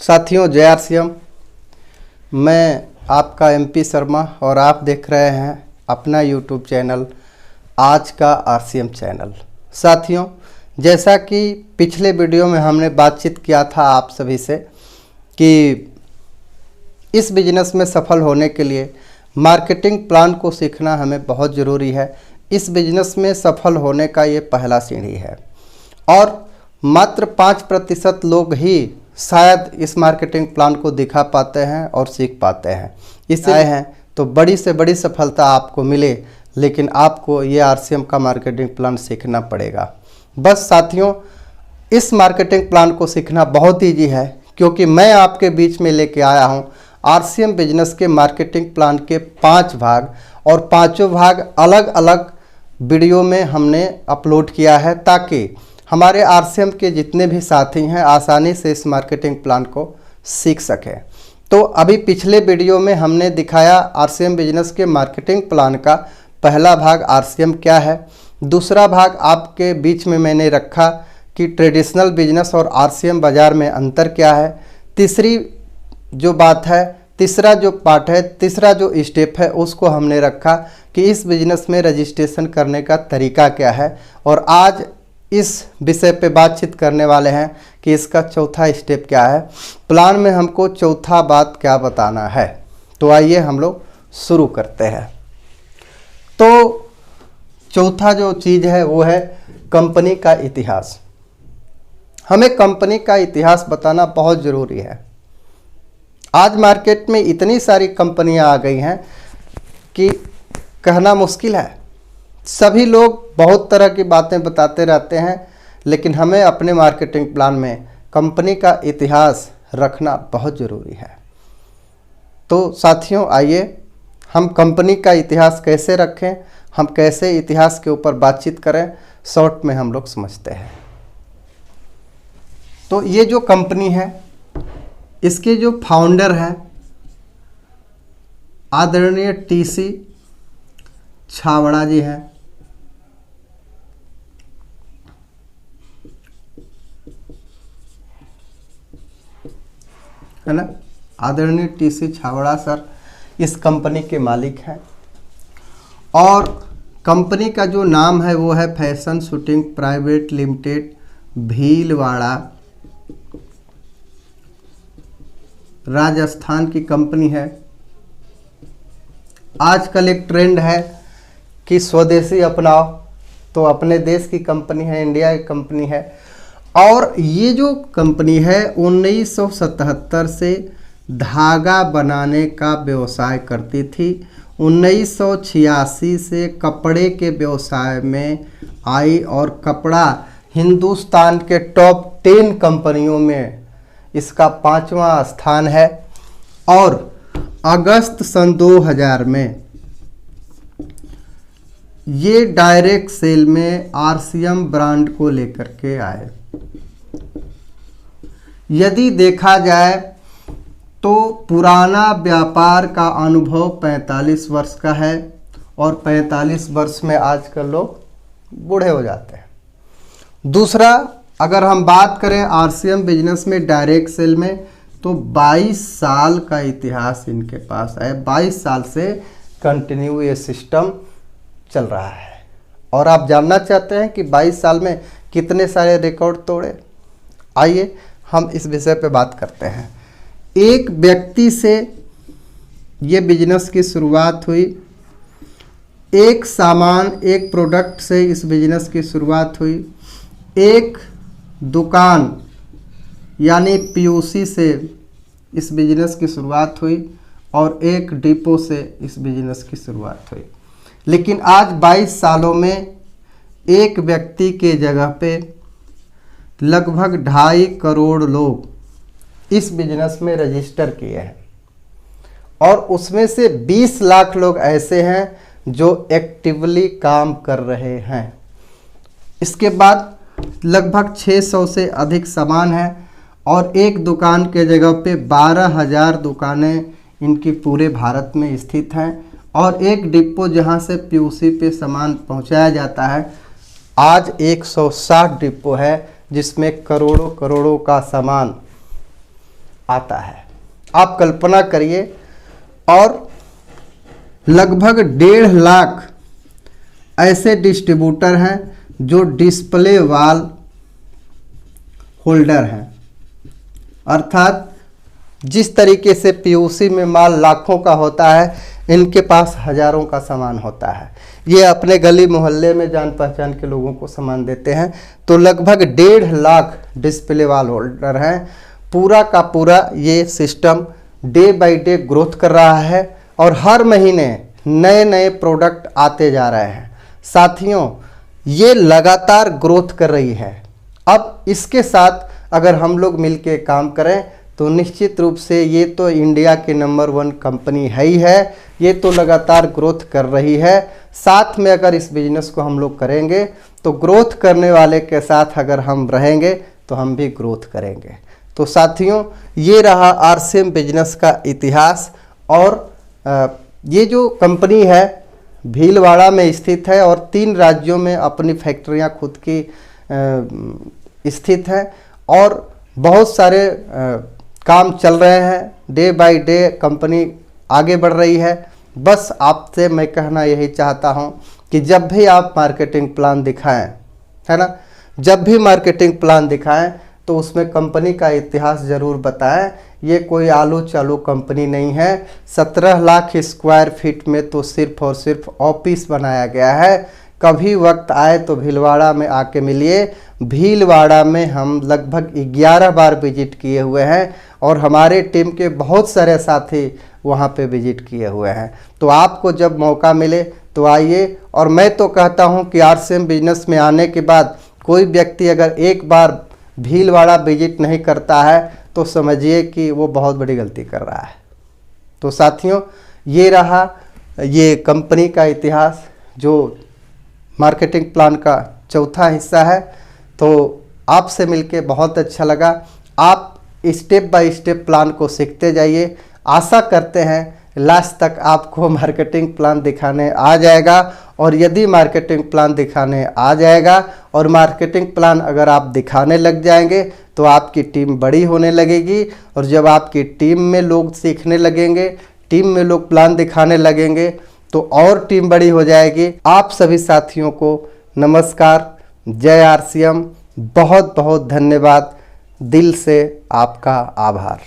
साथियों, जय आरसीएम। मैं आपका एमपी शर्मा और आप देख रहे हैं अपना यूट्यूब चैनल आज का आरसीएम चैनल। साथियों, जैसा कि पिछले वीडियो में हमने बातचीत किया था आप सभी से कि इस बिजनेस में सफल होने के लिए मार्केटिंग प्लान को सीखना हमें बहुत ज़रूरी है। इस बिजनेस में सफल होने का ये पहला सीढ़ी है और मात्र 5% लोग ही शायद इस मार्केटिंग प्लान को दिखा पाते हैं और सीख पाते हैं। इससे आए हैं तो बड़ी से बड़ी सफलता आपको मिले, लेकिन आपको ये आरसीएम का मार्केटिंग प्लान सीखना पड़ेगा। बस साथियों, इस मार्केटिंग प्लान को सीखना बहुत ईजी है, क्योंकि मैं आपके बीच में लेके आया हूँ आरसीएम बिजनेस के मार्केटिंग प्लान के 5 भाग, और पांचों भाग अलग अलग वीडियो में हमने अपलोड किया है ताकि हमारे आरसीएम के जितने भी साथी हैं आसानी से इस मार्केटिंग प्लान को सीख सकें। तो अभी पिछले वीडियो में हमने दिखाया आरसीएम बिजनेस के मार्केटिंग प्लान का पहला भाग आरसीएम क्या है। दूसरा भाग आपके बीच में मैंने रखा कि ट्रेडिशनल बिजनेस और आरसीएम बाज़ार में अंतर क्या है। तीसरी जो बात है, तीसरा जो पार्ट है, तीसरा जो स्टेप है, उसको हमने रखा कि इस बिजनेस में रजिस्ट्रेशन करने का तरीका क्या है। और आज इस विषय पे बातचीत करने वाले हैं कि इसका चौथा स्टेप क्या है, प्लान में हमको चौथा बात क्या बताना है। तो आइए हम लोग शुरू करते हैं। तो चौथा जो चीज़ है वो है कंपनी का इतिहास। हमें कंपनी का इतिहास बताना बहुत ज़रूरी है। आज मार्केट में इतनी सारी कंपनियां आ गई हैं कि कहना मुश्किल है। सभी लोग बहुत तरह की बातें बताते रहते हैं, लेकिन हमें अपने मार्केटिंग प्लान में कंपनी का इतिहास रखना बहुत ज़रूरी है। तो साथियों, आइए हम कंपनी का इतिहास कैसे रखें, हम कैसे इतिहास के ऊपर बातचीत करें, शॉर्ट में हम लोग समझते हैं। तो ये जो कंपनी है, इसके जो फाउंडर हैं आदरणीय टीसी छाबड़ा जी हैं। है ना, आदरणीय टीसी छाबड़ा सर इस कंपनी के मालिक हैं। और कंपनी का जो नाम है वो है fashion shooting private limited, Bhilwara, Rajasthan की कंपनी है। आजकल एक ट्रेंड है कि स्वदेशी अपनाओ, तो अपने देश की कंपनी है, इंडिया की कंपनी है। और ये जो कंपनी है 1977 से धागा बनाने का व्यवसाय करती थी। 1986 से कपड़े के व्यवसाय में आई और कपड़ा हिंदुस्तान के टॉप 10 कंपनियों में इसका 5वां स्थान है। और अगस्त सन 2000 में ये डायरेक्ट सेल में आरसीएम ब्रांड को लेकर के आए। यदि देखा जाए तो पुराना व्यापार का अनुभव 45 वर्ष का है, और 45 वर्ष में आजकल लोग बूढ़े हो जाते हैं। दूसरा, अगर हम बात करें आरसीएम बिजनेस में डायरेक्ट सेल में, तो 22 साल का इतिहास इनके पास है। 22 साल से कंटिन्यू ये सिस्टम चल रहा है। और आप जानना चाहते हैं कि 22 साल में कितने सारे रिकॉर्ड तोड़े। आइए हम इस विषय पे बात करते हैं। एक व्यक्ति से ये बिजनेस की शुरुआत हुई, एक सामान, एक प्रोडक्ट से इस बिजनेस की शुरुआत हुई, एक दुकान यानी पीयूसी से इस बिजनेस की शुरुआत हुई, और एक डिपो से इस बिजनेस की शुरुआत हुई। लेकिन आज 22 सालों में एक व्यक्ति के जगह पे लगभग 2.5 करोड़ लोग इस बिजनेस में रजिस्टर किए हैं, और उसमें से 20 लाख लोग ऐसे हैं जो एक्टिवली काम कर रहे हैं। इसके बाद लगभग 600 से अधिक सामान है, और एक दुकान के जगह पे 12,000 दुकानें इनकी पूरे भारत में स्थित हैं। और एक डिपो जहां से पीयूसी पे सामान पहुंचाया जाता है, आज 160 डिपो है जिसमें करोड़ों करोड़ों का सामान आता है। आप कल्पना करिए, और लगभग 1.5 लाख ऐसे डिस्ट्रीब्यूटर हैं जो डिस्प्ले वाल होल्डर हैं। अर्थात जिस तरीके से पीयूसी में माल लाखों का होता है, इनके पास हजारों का सामान होता है। ये अपने गली मोहल्ले में जान पहचान के लोगों को सामान देते हैं। तो लगभग 1.5 लाख डिस्प्ले वाल होल्डर हैं। पूरा का पूरा ये system day by day growth कर रहा है और हर महीने नए नए प्रोडक्ट आते जा रहे हैं। साथियों, ये लगातार ग्रोथ कर रही है। अब इसके साथ अगर हम लोग मिलके काम करें तो निश्चित रूप से ये तो इंडिया की नंबर 1 कंपनी है ही है। ये तो लगातार ग्रोथ कर रही है। साथ में अगर इस बिजनेस को हम लोग करेंगे तो ग्रोथ करने वाले के साथ अगर हम रहेंगे तो हम भी ग्रोथ करेंगे। तो साथियों, ये रहा आरसीएम बिजनेस का इतिहास। और ये जो कंपनी है भीलवाड़ा में स्थित है और 3 राज्यों में अपनी फैक्ट्रियां खुद की स्थित हैं और बहुत सारे काम चल रहे हैं। डे बाय डे कंपनी आगे बढ़ रही है। बस आपसे मैं कहना यही चाहता हूं कि जब भी आप मार्केटिंग प्लान दिखाएं, है ना, जब भी मार्केटिंग प्लान दिखाएं तो उसमें कंपनी का इतिहास ज़रूर बताएं। ये कोई आलू चालू कंपनी नहीं है। 17 लाख स्क्वायर फीट में तो सिर्फ और सिर्फ ऑफिस बनाया गया है। कभी वक्त आए तो भीलवाड़ा में आके मिलिए। भीलवाड़ा में हम लगभग 11 बार विजिट किए हुए हैं और हमारे टीम के बहुत सारे साथी वहाँ पे विजिट किए हुए हैं। तो आपको जब मौका मिले तो आइए। और मैं तो कहता हूँ कि आरसीएम बिजनेस में आने के बाद कोई व्यक्ति अगर एक बार भीलवाड़ा विजिट नहीं करता है तो समझिए कि वो बहुत बड़ी गलती कर रहा है। तो साथियों, ये रहा ये कंपनी का इतिहास जो मार्केटिंग प्लान का चौथा हिस्सा है। तो आपसे मिलके बहुत अच्छा लगा। आप स्टेप बाय स्टेप प्लान को सीखते जाइए। आशा करते हैं लास्ट तक आपको मार्केटिंग प्लान दिखाने आ जाएगा। और यदि मार्केटिंग प्लान दिखाने आ जाएगा और मार्केटिंग प्लान अगर आप दिखाने लग जाएंगे तो आपकी टीम बड़ी होने लगेगी। और जब आपकी टीम में लोग सीखने लगेंगे, टीम में लोग प्लान दिखाने लगेंगे तो और टीम बड़ी हो जाएगी। आप सभी साथियों को नमस्कार, जय आरसीएम, बहुत बहुत धन्यवाद, दिल से आपका आभार।